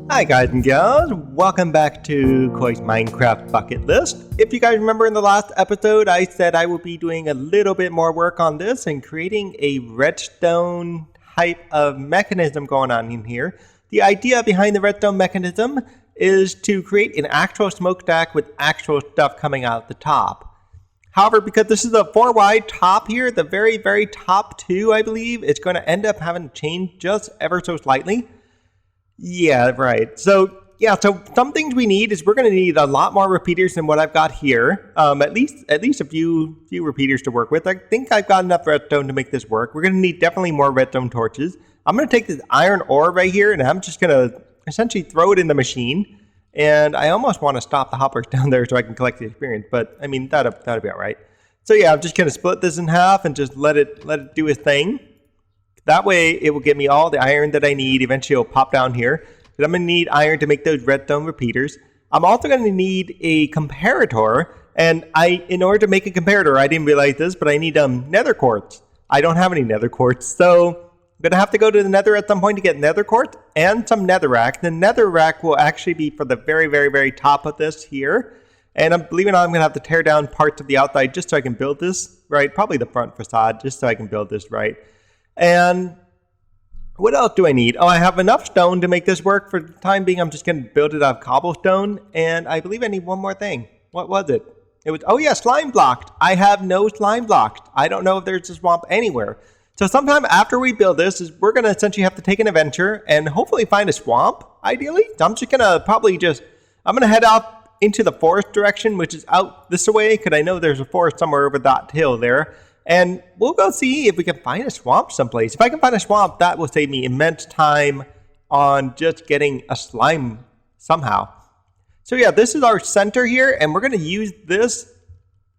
Hi guys and gals, welcome back to Koi's Minecraft bucket list. If you guys remember in the last episode, I said I would be doing a little bit more work on this and creating a redstone type of mechanism going on in here. The idea behind the redstone mechanism is to create an actual smokestack with actual stuff coming out the top. However, because this is a 4Y top here, the very, very top two, I believe, it's going to end up having to change just ever so slightly. Yeah, right. So some things we need is we're going to need a lot more repeaters than what I've got here. At least a few repeaters to work with. I think I've got enough redstone to make this work. We're going to need definitely more redstone torches. I'm going to take this iron ore right here, and I'm just going to essentially throw it in the machine. And I almost want to stop the hoppers down there so I can collect the experience, but I mean that'll be all right. So yeah, I'm just going to split this in half and just let it do its thing. That way, it will give me all the iron that I need. Eventually, it'll pop down here. But I'm going to need iron to make those redstone repeaters. I'm also going to need a comparator. And in order to make a comparator, I didn't realize this, but I need nether quartz. I don't have any nether quartz. So I'm going to have to go to the nether at some point to get nether quartz and some netherrack. The netherrack will actually be for the very, very, very top of this here. And I'm believing I'm going to have to tear down parts of the outside just so I can build this right. Probably the front facade just so I can build this right. And what else do I need? Oh, I have enough stone to make this work. For the time being, I'm just going to build it out of cobblestone. And I believe I need one more thing. What was it? It was, oh yeah, slime blocked. I have no slime blocked. I don't know if there's a swamp anywhere. So sometime after we build this, we're going to essentially have to take an adventure and hopefully find a swamp, ideally. So I'm just going to I'm going to head out into the forest direction, which is out this way, because I know there's a forest somewhere over that hill there. And we'll go see if we can find a swamp someplace. If I can find a swamp, that will save me immense time on just getting a slime somehow. So yeah, this is our center here, and we're going to use this,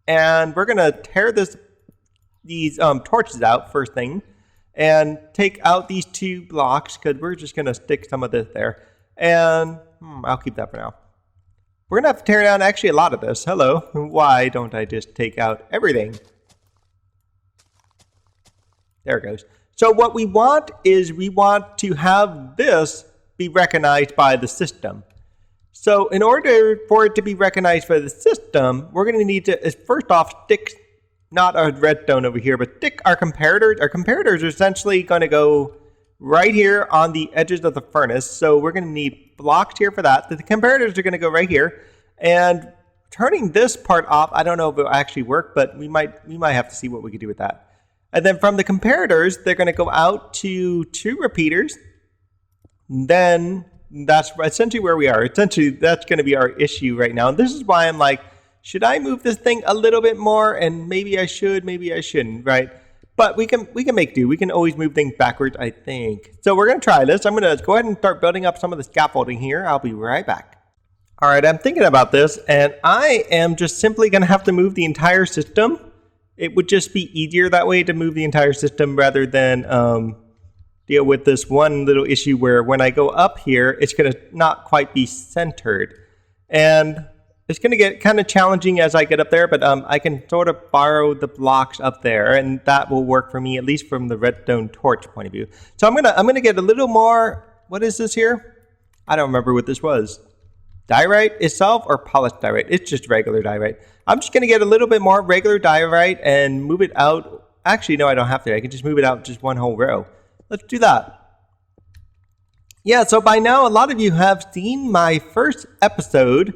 and we're going to tear these torches out first thing, and take out these 2 blocks, because we're just going to stick some of this there. And I'll keep that for now. We're going to have to tear down actually a lot of this. Hello. Why don't I just take out everything? There it goes. So what we want is we want to have this be recognized by the system. So in order for it to be recognized by the system, we're going to need to, first off, stick not our redstone over here, but stick our comparators. Our comparators are essentially going to go right here on the edges of the furnace. So we're going to need blocks here for that. The comparators are going to go right here. And turning this part off, I don't know if it will actually work, but we might have to see what we can do with that. And then from the comparators, they're going to go out to 2 repeaters. Then that's essentially where we are. Essentially, that's going to be our issue right now. And this is why I'm like, should I move this thing a little bit more? And maybe I should, maybe I shouldn't, right? But we can make do. We can always move things backwards, I think. So we're going to try this. I'm going to go ahead and start building up some of the scaffolding here. I'll be right back. All right, I'm thinking about this, and I am just simply going to have to move the entire system. It would just be easier that way to move the entire system rather than deal with this one little issue where when I go up here, it's going to not quite be centered. And it's going to get kind of challenging as I get up there, but I can sort of borrow the blocks up there, and that will work for me, at least from the redstone torch point of view. So I'm gonna get a little more, what is this here? I don't remember what this was. Diorite itself or polished diorite? It's just regular diorite. I'm just going to get a little bit more regular diorite and move it out. Actually, no, I don't have to. I can just move it out just one whole row. Let's do that. Yeah, so by now, a lot of you have seen my first episode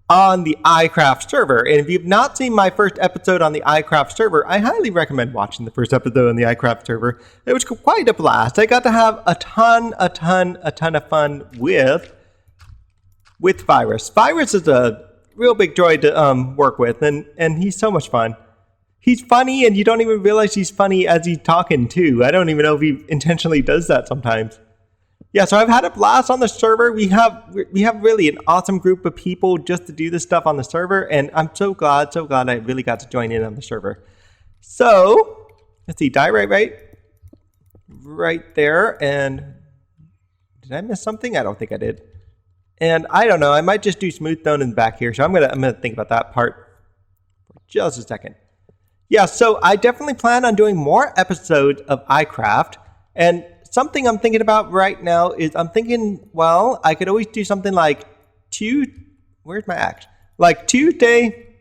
on the iCraft server. And if you've not seen my first episode on the iCraft server, I highly recommend watching the first episode on the iCraft server. It was quite a blast. I got to have a ton of fun with Virus. Virus is a real big joy to work with, and he's so much fun. He's funny, and you don't even realize he's funny as he's talking too. I don't even know if he intentionally does that sometimes. Yeah, so I've had a blast on the server. We have really an awesome group of people just to do this stuff on the server, and I'm so glad I really got to join in on the server. So let's see, diorite right there, and did I miss something? I don't think I did. And I don't know, I might just do smooth stone in the back here. So I'm gonna think about that part for just a second. Yeah, so I definitely plan on doing more episodes of iCraft. And something I'm thinking about right now is I'm thinking, well, I could always do something like where's my axe? Like Tuesday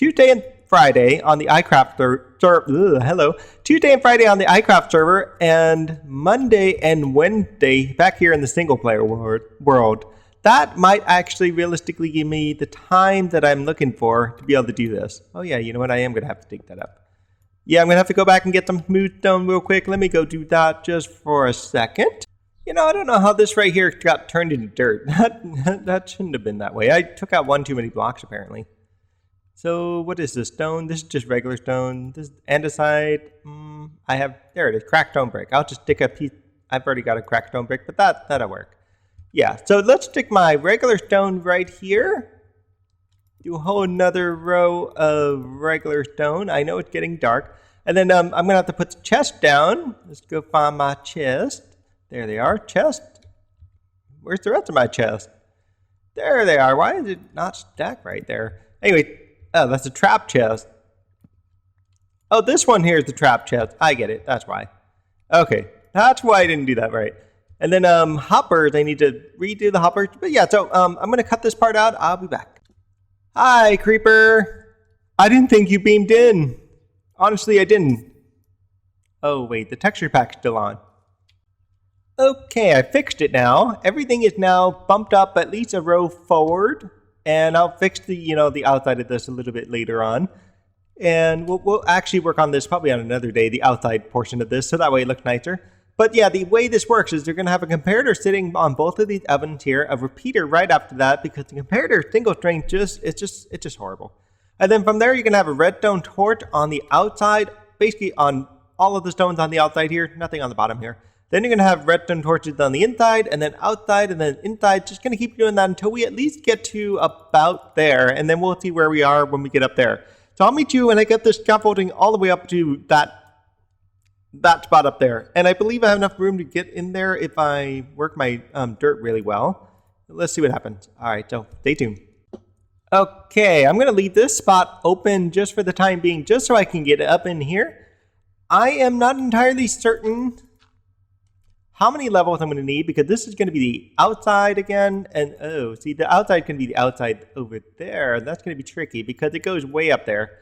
and Friday on the iCraft server. Tuesday and Friday on the iCraft server, and Monday and Wednesday back here in the single player world. That might actually realistically give me the time that I'm looking for to be able to do this. Oh yeah, you know what? I am going to have to dig that up. Yeah, I'm going to have to go back and get some smooth stone real quick. Let me go do that just for a second. You know, I don't know how this right here got turned into dirt. That shouldn't have been that way. I took out one too many blocks, apparently. So, what is this stone? This is just regular stone. This is andesite. There it is, cracked stone brick. I'll just stick a piece. I've already got a cracked stone brick, but that'll work. Yeah, so let's stick my regular stone right here. Do a whole another row of regular stone. I know it's getting dark. And then I'm going to have to put the chest down. Let's go find my chest. There they are, chest. Where's the rest of my chest? There they are. Why is it not stacked right there? Anyway, oh, that's a trap chest. Oh, this one here is the trap chest. I get it. That's why. Okay, that's why I didn't do that right. And then hoppers, I need to redo the hoppers. But yeah, so I'm going to cut this part out. I'll be back. Hi, Creeper. I didn't think you beamed in. Honestly, I didn't. Oh, wait, the texture pack's still on. Okay, I fixed it now. Everything is now bumped up at least a row forward. And I'll fix the outside of this a little bit later on. And we'll actually work on this probably on another day, the outside portion of this, so that way it looks nicer. But yeah, the way this works is they're going to have a comparator sitting on both of these ovens here, a repeater right after that, because the comparator single string it's just horrible. And then from there, you're going to have a redstone torch on the outside, basically on all of the stones on the outside here, nothing on the bottom here. Then you're going to have redstone torches on the inside, and then outside, and then inside. Just going to keep doing that until we at least get to about there, and then we'll see where we are when we get up there. So I'll meet you when I get this scaffolding all the way up to that spot up there. And I believe I have enough room to get in there if I work my dirt really well. Let's see what happens. All right, so stay tuned. Okay, I'm going to leave this spot open just for the time being, just so I can get up in here. I am not entirely certain how many levels I'm going to need, because this is going to be the outside again. And oh, see, the outside can be the outside over there. That's going to be tricky because it goes way up there.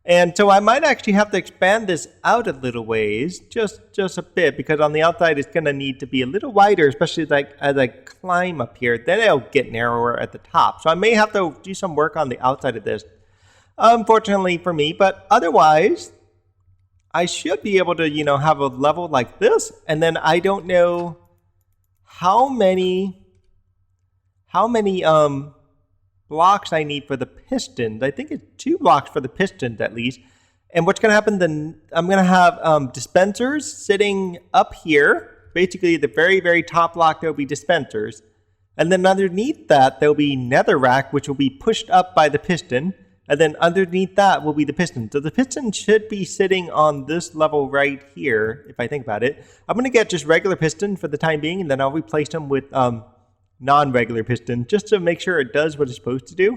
And so I might actually have to expand this out a little ways, just a bit, because on the outside it's going to need to be a little wider, especially as I climb up here. Then it'll get narrower at the top. So I may have to do some work on the outside of this, unfortunately for me. But otherwise, I should be able to, have a level like this. And then I don't know how many blocks I need for the pistons. I think it's 2 blocks for the pistons at least. And what's going to happen then, I'm going to have dispensers sitting up here. Basically, the very, very top block, there will be dispensers. And then underneath that, there will be nether rack, which will be pushed up by the piston. And then underneath that will be the piston. So the piston should be sitting on this level right here, if I think about it. I'm going to get just regular piston for the time being, and then I'll replace them with non-regular piston, just to make sure it does what it's supposed to do.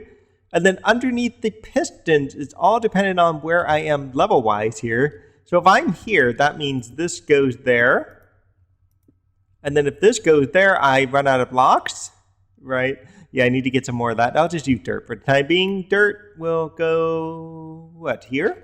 And then underneath the pistons, it's all dependent on where I am level-wise here. So if I'm here, that means this goes there. And then if this goes there, I run out of blocks, right? Yeah, I need to get some more of that. I'll just use dirt. For the time being, dirt will go, what, here?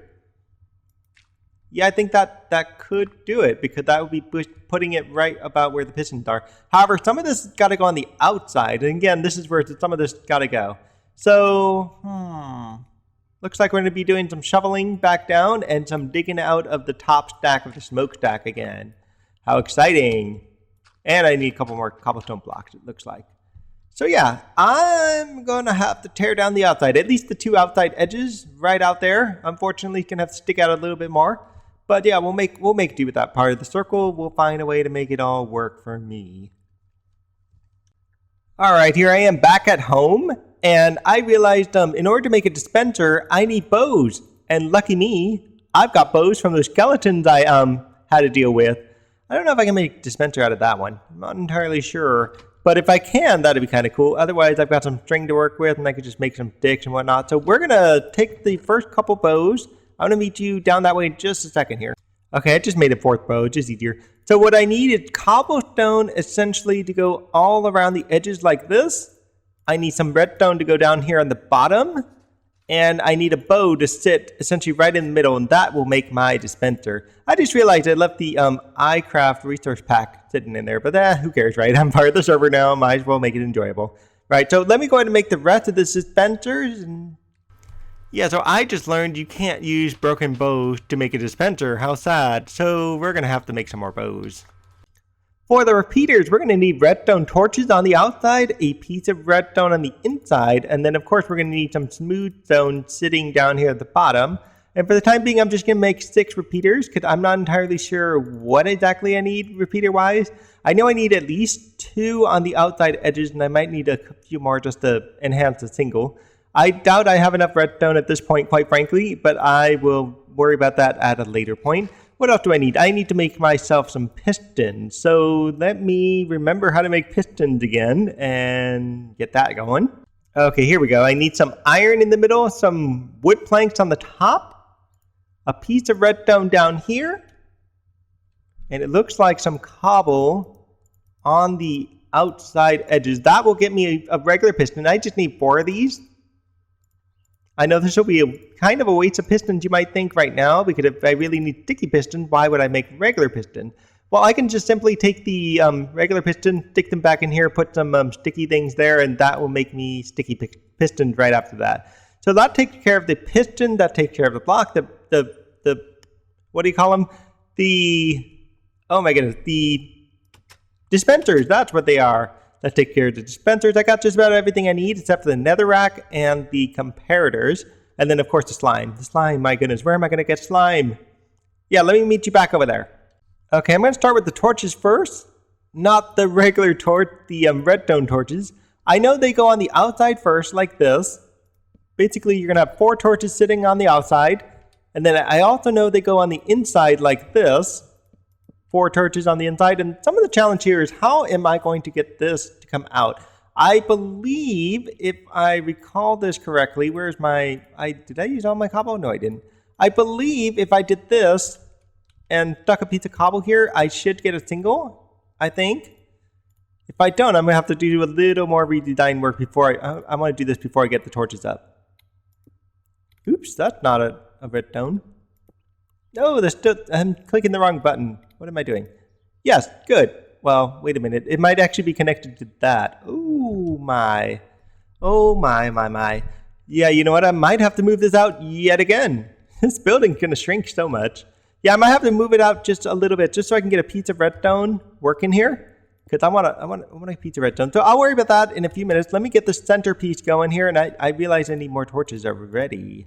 Yeah, I think that could do it, because that would be putting it right about where the pistons are. However, some of this has got to go on the outside. And again, this is where some of this got to go. So, looks like we're going to be doing some shoveling back down and some digging out of the top stack of the smokestack again. How exciting. And I need a couple more cobblestone blocks, it looks like. So yeah, I'm going to have to tear down the outside. At least the 2 outside edges right out there. Unfortunately, going to have to stick out a little bit more. But yeah, we'll make do with that part of the circle. We'll find a way to make it all work for me. All right, here I am back at home. And I realized in order to make a dispenser, I need bows. And lucky me, I've got bows from those skeletons I had to deal with. I don't know if I can make a dispenser out of that one. I'm not entirely sure. But if I can, that'd be kind of cool. Otherwise, I've got some string to work with, and I could just make some sticks and whatnot. So we're going to take the first couple bows. I'm going to meet you down that way in just a second here. Okay, I just made a fourth bow, just easier. So what I need is cobblestone essentially to go all around the edges like this. I need some redstone to go down here on the bottom. And I need a bow to sit essentially right in the middle, and that will make my dispenser. I just realized I left the iCraft resource pack sitting in there, but who cares, right? I'm part of the server now, might as well make it enjoyable. Right, so let me go ahead and make the rest of the dispensers. And yeah, so I just learned you can't use broken bows to make a dispenser. How sad. So we're going to have to make some more bows. For the repeaters, we're going to need redstone torches on the outside, a piece of redstone on the inside, and then of course we're going to need some smooth stone sitting down here at the bottom. And for the time being, I'm just going to make 6 repeaters because I'm not entirely sure what exactly I need repeater-wise. I know I need at least 2 on the outside edges, and I might need a few more just to enhance the single. I doubt I have enough redstone at this point, quite frankly, but I will worry about that at a later point. What else do I need? I need to make myself some pistons. So let me remember how to make pistons again and get that going. Okay, here we go. I need some iron in the middle, some wood planks on the top, a piece of redstone down here, and it looks like some cobble on the outside edges. That will get me a regular piston. I just need 4 of these. I know this will be a kind of a waste of pistons, you might think right now, because if I really need sticky pistons, why would I make regular piston? Well, I can just simply take the regular piston, stick them back in here, put some sticky things there, and that will make me sticky pistons right after that. So that takes care of the piston, that takes care of the block, the what do you call them? Oh my goodness, the dispensers, that's what they are. That takes care of the dispensers. I got just about everything I need except for the netherrack and the comparators. And then, of course, the slime. The slime, my goodness, where am I going to get slime? Yeah, let me meet you back over there. Okay, I'm going to start with the torches first. Not the regular torch, the redstone torches. I know they go on the outside first, like this. Basically, you're going to have 4 torches sitting on the outside. And then I also know they go on the inside like this. 4 torches on the inside, and some of the challenge here is how am I going to get this to come out? I believe, if I recall this correctly, where's my, did I use all my cobble? No, I didn't. I believe if I did this and stuck a piece of cobble here, I should get a single, I think. If I don't, I'm going to have to do a little more redesign work before I want to do this before I get the torches up. Oops, that's not a redstone. No, I'm clicking the wrong button. What am I doing? Yes, good. Well, wait a minute. It might actually be connected to that. Oh my. Oh my. Yeah, you know what? I might have to move this out yet again. This building's going to shrink so much. Yeah, I might have to move it out just a little bit just so I can get a piece of redstone working here. Because I want a piece of redstone. So I'll worry about that in a few minutes. Let me get the centerpiece going here. And I realize I need more torches already.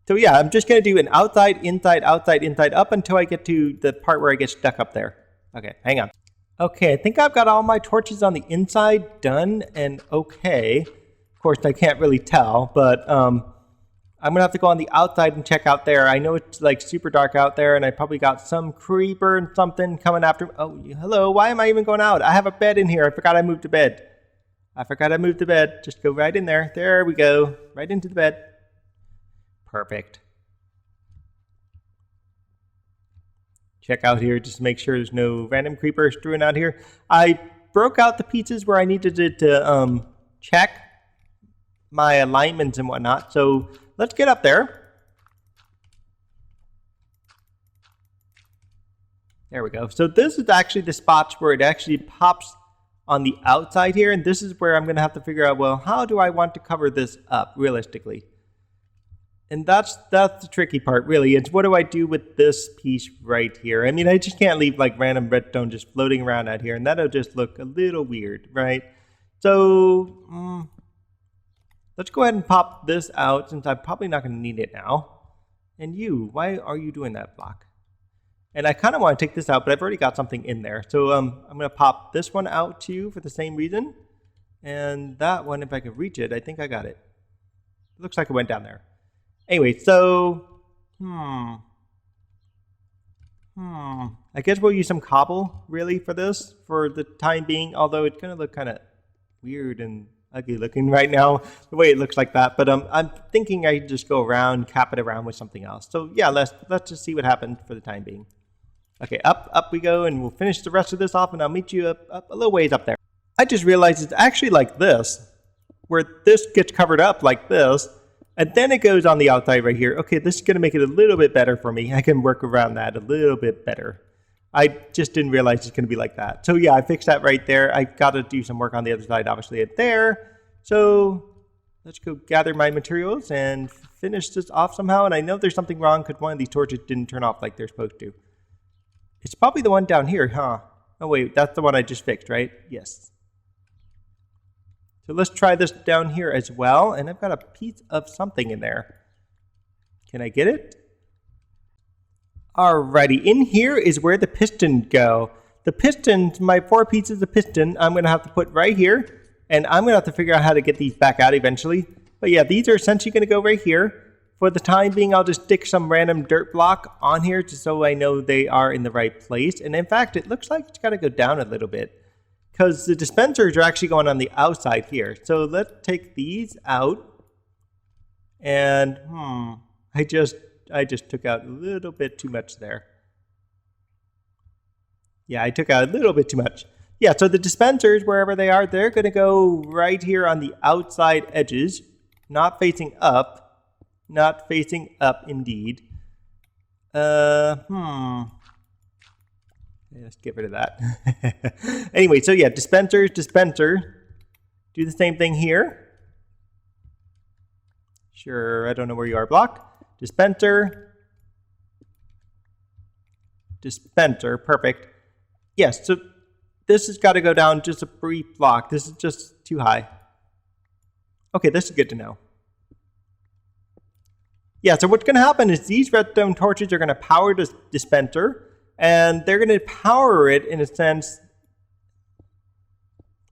So yeah, I'm just going to do an outside, inside, outside, inside, up until I get to the part where I get stuck up there. Okay, hang on. Okay, I think I've got all my torches on the inside done and okay. Of course, I can't really tell, but I'm going to have to go on the outside and check out there. I know it's like super dark out there, and I probably got some creeper and something coming after me. Oh, hello, why am I even going out? I have a bed in here. I forgot I moved the bed. Just go right in there. There we go. Right into the bed. Perfect. Check out here just to make sure there's no random creepers strewn out here. I broke out the pieces where I needed it to check my alignments and whatnot. So let's get up there. There we go. So this is actually the spots where it actually pops on the outside here. And this is where I'm going to have to figure out, well, how do I want to cover this up realistically? And that's the tricky part, really. It's what do I do with this piece right here? I mean, I just can't leave like random redstone just floating around out here, and that'll just look a little weird, right? So let's go ahead and pop this out since I'm probably not going to need it now. And you, why are you doing that block? And I kind of want to take this out, but I've already got something in there. So I'm going to pop this one out too for the same reason. And that one, if I can reach it, I think I got it. It looks like it went down there. Anyway, so, I guess we'll use some cobble, really, for this, for the time being, although it's going to look kind of weird, and ugly looking right now, the way it looks like that. But I'm thinking I just go around, cap it around with something else. So yeah, let's just see what happens for the time being. Okay, up we go, and we'll finish the rest of this off, and I'll meet you up a little ways up there. I just realized it's actually like this, where this gets covered up like this, and then it goes on the outside right here. Okay, this is going to make it a little bit better for me. I can work around that a little bit better. I just didn't realize it's going to be like that. So yeah, I fixed that right there. I got to do some work on the other side, obviously, at there. So let's go gather my materials and finish this off somehow. And I know there's something wrong because one of these torches didn't turn off like they're supposed to. It's probably the one down here, huh? Oh wait, that's the one I just fixed, right? Yes. So let's try this down here as well. And I've got a piece of something in there. Can I get it? Alrighty, in here is where the pistons go. The pistons, my 4 pieces of piston, I'm going to have to put right here. And I'm going to have to figure out how to get these back out eventually. But yeah, these are essentially going to go right here. For the time being, I'll just stick some random dirt block on here just so I know they are in the right place. And in fact, it looks like it's got to go down a little bit, because the dispensers are actually going on the outside here. So let's take these out. And I just took out a little bit too much there. Yeah, I took out a little bit too much. Yeah, so the dispensers, wherever they are, they're going to go right here on the outside edges, not facing up. Not facing up, indeed. Let's get rid of that. Anyway, so yeah, dispenser. Do the same thing here. Sure, I don't know where you are, block. Dispenser, perfect. Yes, so this has got to go down just a brief block. This is just too high. Okay, this is good to know. Yeah, so what's going to happen is these redstone torches are going to power this dispenser, and they're going to power it in a sense.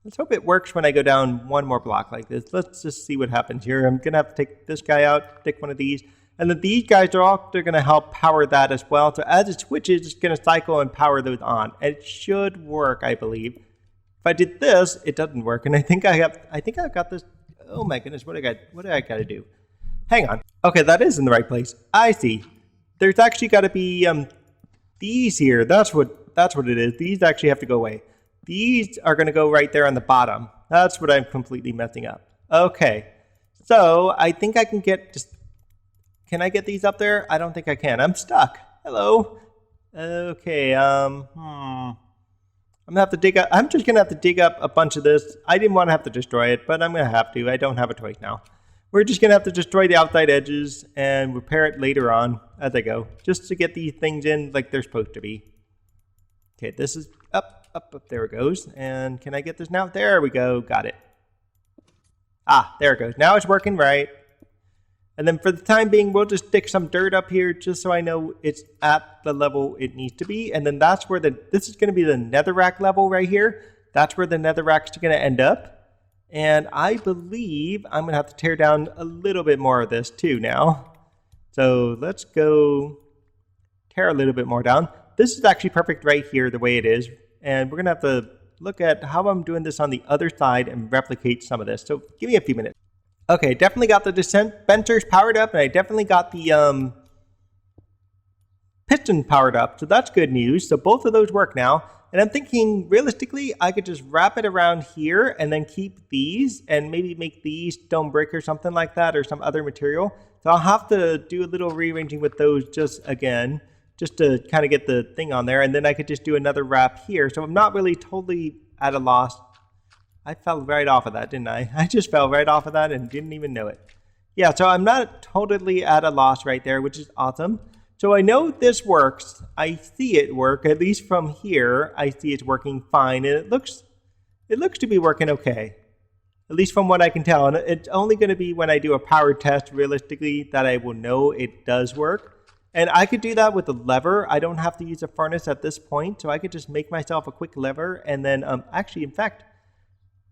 Let's hope it works when I go down one more block like this. Let's just see what happens here. I'm going to have to take this guy out, take one of these, and then these guys they're going to help power that as well. So as it switches, it's going to cycle and power those on. And it should work, I believe. If I did this, it doesn't work, and I think I've got this. Oh my goodness, what do I got to do? Hang on. Okay, that is in the right place. I see. There's actually got to be these here. That's what it is. These actually have to go away. These are going to go right there on the bottom. That's what I'm completely messing up. Okay. So I think I can get just. Can I get these up there? I don't think I can. I'm stuck. Hello. Okay. I'm gonna have to dig up. I'm just gonna have to dig up a bunch of this. I didn't want to have to destroy it, but I'm gonna have to. I don't have a choice now. We're just going to have to destroy the outside edges and repair it later on as I go, just to get these things in like they're supposed to be. Okay, this is up. There it goes. And can I get this now? There we go. Got it. Ah, there it goes. Now it's working right. And then for the time being, we'll just stick some dirt up here just so I know it's at the level it needs to be. And then that's where this is going to be the netherrack level right here. That's where the netherrack's going to end up. And I believe I'm going to have to tear down a little bit more of this too now. So let's go tear a little bit more down. This is actually perfect right here the way it is. And we're going to have to look at how I'm doing this on the other side and replicate some of this. So give me a few minutes. Okay, definitely got the dispensers powered up, and I definitely got the piston powered up. So that's good news. So both of those work now. And I'm thinking, realistically, I could just wrap it around here and then keep these and maybe make these stone brick or something like that, or some other material. So I'll have to do a little rearranging with those just to kind of get the thing on there. And then I could just do another wrap here. So I'm not really totally at a loss. I fell right off of that, didn't I? I just fell right off of that and didn't even know it. Yeah, so I'm not totally at a loss right there, which is awesome. So I know this works. I see it work, at least from here. I see it's working fine, and it looks to be working okay, at least from what I can tell. And it's only going to be when I do a power test, realistically, that I will know it does work. And I could do that with a lever. I don't have to use a furnace at this point, so I could just make myself a quick lever. And then, actually, in fact,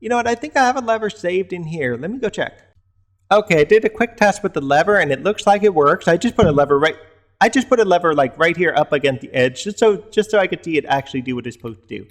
you know what? I think I have a lever saved in here. Let me go check. Okay, I did a quick test with the lever, and it looks like it works. I just put a lever like right here up against the edge, just so I could see it actually do what it's supposed to do.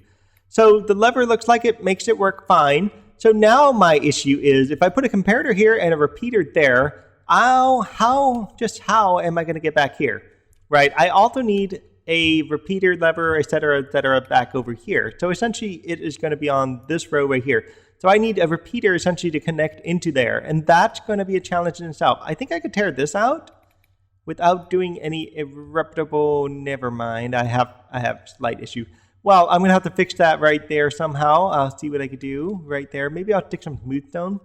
So the lever looks like it makes it work fine. so now my issue is if I put a comparator here and a repeater there, how am I going to get back here, right? I also need a repeater, lever, et cetera, back over here. So essentially, it is going to be on this row right here. So I need a repeater essentially to connect into there, and that's going to be a challenge in itself. I think I could tear this out without doing any irreparable. Never mind. I have slight issue. Well, I'm going to have to fix that right there somehow. I'll see what I could do right there. Maybe I'll stick some smooth stone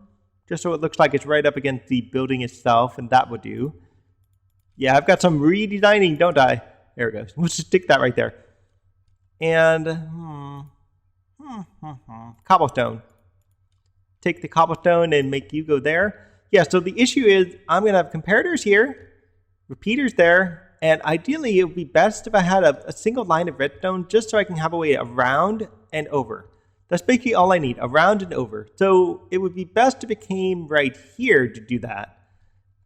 just so it looks like it's right up against the building itself, and that would do. Yeah, I've got some redesigning, don't I? There it goes. We'll just stick that right there. And cobblestone. Take the cobblestone and make you go there. Yeah, so the issue is I'm going to have comparators here, repeaters there, and ideally it would be best if I had a single line of redstone just so I can have a way around and over. That's basically all I need, around and over. So it would be best if it came right here to do that.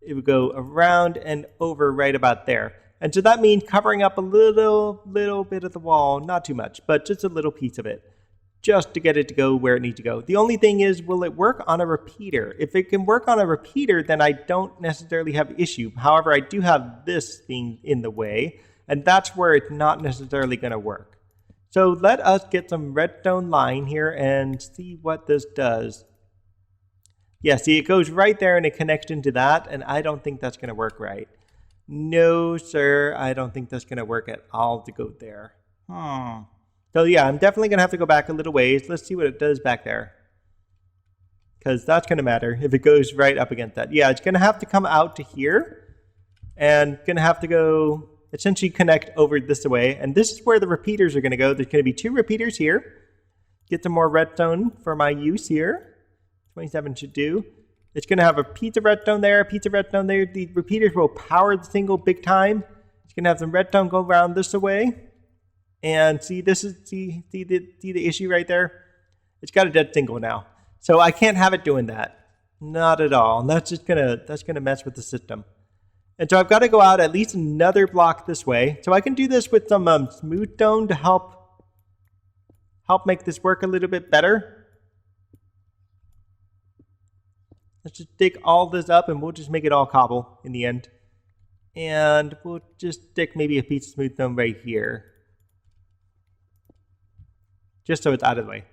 It would go around and over right about there. And so that means covering up a little bit of the wall, not too much, but just a little piece of it, just to get it to go where it needs to go. The only thing is, will it work on a repeater? If it can work on a repeater, then I don't necessarily have an issue. However, I do have this thing in the way, and that's where it's not necessarily going to work. So let us get some redstone line here and see what this does. Yeah, see, it goes right there and it connects into that, and I don't think that's going to work right. No, sir, I don't think that's going to work at all to go there. So yeah, I'm definitely going to have to go back a little ways. Let's see what it does back there. Because that's going to matter if it goes right up against that. Yeah, it's going to have to come out to here. And going to have to go, essentially connect over this way. And this is where the repeaters are going to go. There's going to be 2 repeaters here. Get some more redstone for my use here. 27 should do. It's going to have a piece of redstone there, a piece of redstone there. The repeaters will power the single big time. It's going to have some redstone go around this way. And see, this is see the issue right there? It's got a dead single now. So I can't have it doing that. Not at all. And that's gonna mess with the system. And so I've got to go out at least another block this way. So I can do this with some smooth stone to help make this work a little bit better. Let's just dig all this up and we'll just make it all cobble in the end. And we'll just stick maybe a piece of smooth stone right here. Just so it's out of the way.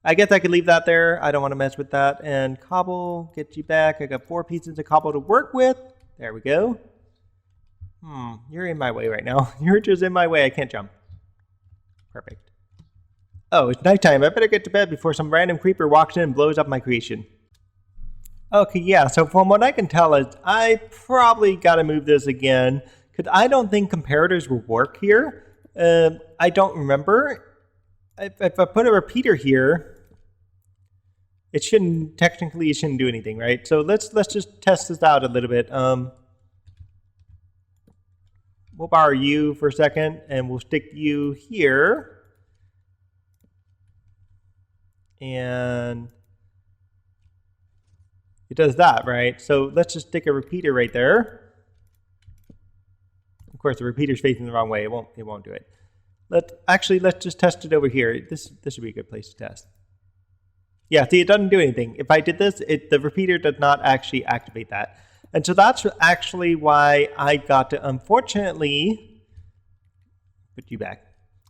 I guess I could leave that there. I don't want to mess with that. And cobble, get you back. I got 4 pieces of cobble to work with. There we go. You're in my way right now. You're just in my way. I can't jump. Perfect. Oh, it's nighttime. I better get to bed before some random creeper walks in and blows up my creation. Okay, yeah, so from what I can tell is I probably got to move this again because I don't think comparators will work here. I don't remember. If I put a repeater here, it shouldn't do anything, right? So let's just test this out a little bit. We'll borrow you for a second and we'll stick you here. And it does that, right? So let's just stick a repeater right there. Of course, the repeater's facing the wrong way. It won't do it. Let's just test it over here. This would be a good place to test. Yeah, see, it doesn't do anything. If I did this, the repeater does not actually activate that. And so that's actually why I got to unfortunately put you back.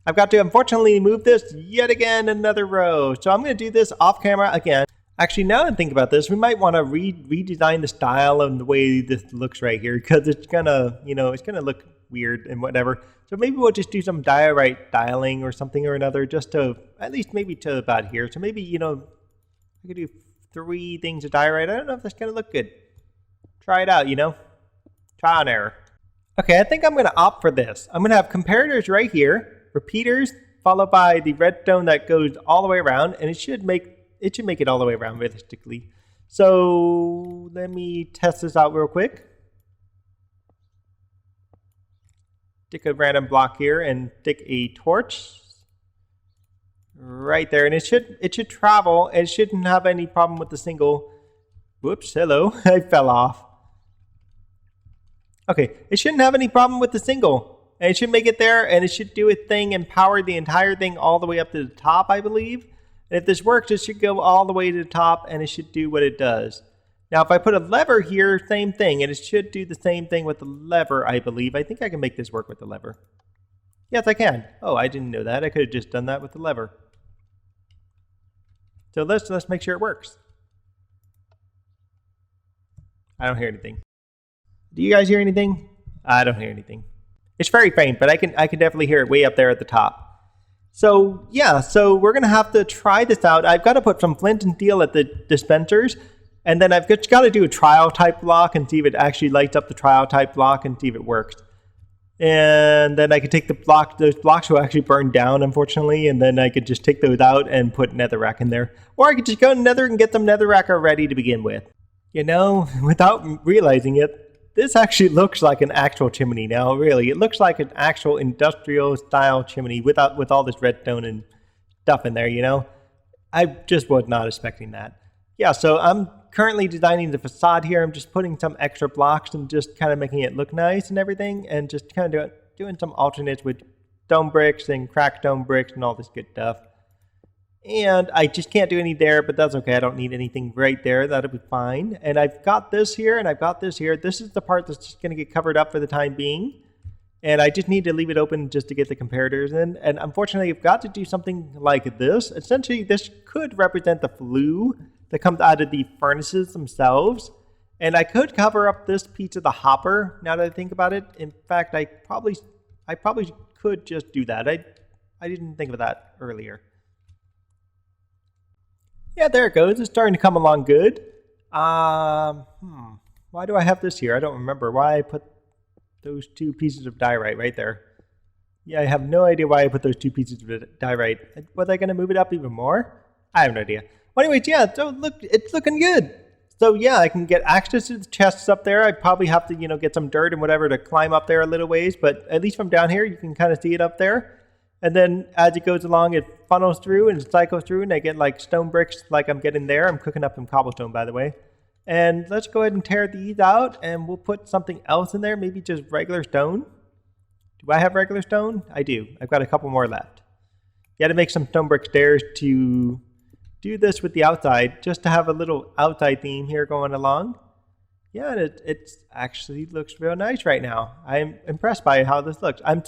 I've got to unfortunately move this yet again another row. So I'm going to do this off camera again. Actually, now that I think about this, we might want to redesign the style and the way this looks right here because it's gonna, it's gonna look weird and whatever. So maybe we'll just do some diorite tiling or something or another, just to at least maybe to about here. So maybe I could do 3 things of diorite. I don't know if that's gonna look good. Try it out, trial and error. Okay, I think I'm gonna opt for this. I'm gonna have comparators right here, repeaters followed by the redstone that goes all the way around, and it should make it all the way around realistically. So let me test this out real quick. Stick a random block here and stick a torch right there. And it should travel. And it shouldn't have any problem with the single. Whoops, hello. I fell off. Okay, it shouldn't have any problem with the single. And it should make it there and it should do its thing and power the entire thing all the way up to the top, I believe. And if this works, it should go all the way to the top and it should do what it does. Now, if I put a lever here, same thing, and it should do the same thing with the lever, I believe. I think I can make this work with the lever. Yes, I can. Oh, I didn't know that. I could have just done that with the lever. So let's make sure it works. I don't hear anything. Do you guys hear anything? I don't hear anything. It's very faint, but I can definitely hear it way up there at the top. So yeah, so we're gonna have to try this out. I've got to put some flint and steel at the dispensers, and then I've just got to do a trial type block and see if it actually lights up the trial type block and see if it works. And then I could take the block, those blocks will actually burn down, unfortunately, and then I could just take those out and put netherrack in there. Or I could just go to Nether and get some netherrack already to begin with. You know, without realizing it, this actually looks like an actual chimney now, really. It looks like an actual industrial style chimney with all this redstone and stuff in there, you know? I just was not expecting that. Yeah, so I'm currently designing the facade here. I'm just putting some extra blocks and just kind of making it look nice and everything, and just kind of doing some alternates with stone bricks and cracked stone bricks and all this good stuff. And I just can't do any there, but that's okay. I don't need anything right there. That'll be fine. And I've got this here and I've got this here. This is the part that's just going to get covered up for the time being. And I just need to leave it open just to get the comparators in. And unfortunately, I've got to do something like this. Essentially, this could represent the flue that comes out of the furnaces themselves. And I could cover up this piece of the hopper, now that I think about it. In fact, I probably could just do that. I didn't think of that earlier. Yeah, there it goes. It's starting to come along good. Why do I have this here? I don't remember why I put those two pieces of diorite right there. Yeah, I have no idea why I put those two pieces of diorite. Was I going to move it up even more? I have no idea. Well, anyways, yeah, so look, it's looking good. So yeah, I can get access to the chests up there. I probably have to, get some dirt and whatever to climb up there a little ways, but at least from down here, you can kind of see it up there. And then as it goes along, it funnels through and cycles through, and I get like stone bricks like I'm getting there. I'm cooking up some cobblestone, by the way. And let's go ahead and tear these out, and we'll put something else in there, maybe just regular stone. Do I have regular stone? I do. I've got a couple more left. You got to make some stone brick stairs to do this with the outside, just to have a little outside theme here going along. Yeah, and it actually looks real nice right now. I'm impressed by how this looks. I'm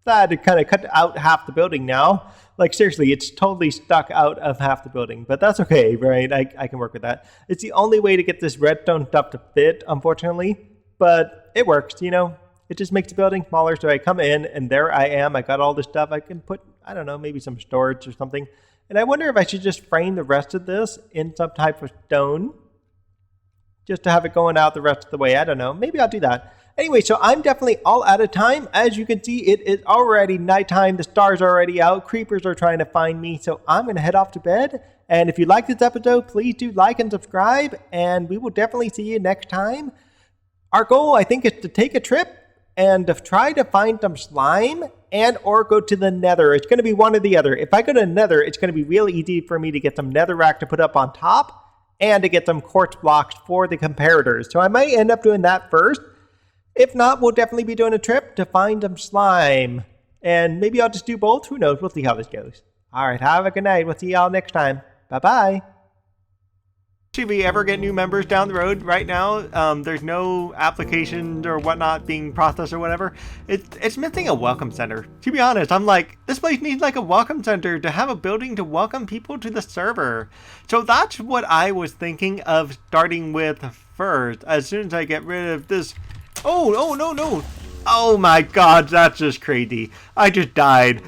sad to kind of cut out half the building now. Like seriously, it's totally stuck out of half the building, but that's okay, right? I can work with that. It's the only way to get this redstone stuff to fit, unfortunately, but it works, It just makes the building smaller, so I come in and there I am. I got all this stuff. I can put, I don't know, maybe some storage or something. And I wonder if I should just frame the rest of this in some type of stone, just to have it going out the rest of the way. I don't know. Maybe I'll do that. Anyway, so I'm definitely all out of time. As you can see, it is already nighttime. The stars are already out. Creepers are trying to find me. So I'm going to head off to bed. And if you like this episode, please do like and subscribe. And we will definitely see you next time. Our goal, I think, is to take a trip and to try to find some slime and or go to the Nether. It's going to be one or the other. If I go to the Nether, it's going to be real easy for me to get some netherrack to put up on top and to get some quartz blocks for the comparators. So I might end up doing that first. If not, we'll definitely be doing a trip to find some slime. And maybe I'll just do both. Who knows? We'll see how this goes. All right, have a good night. We'll see y'all next time. Bye-bye. Should we ever get new members down the road right now? There's no applications or whatnot being processed or whatever. It's missing a welcome center. To be honest, I'm like, this place needs like a welcome center to have a building to welcome people to the server. So that's what I was thinking of starting with first. As soon as I get rid of this... Oh, no. Oh my god, that's just crazy. I just died.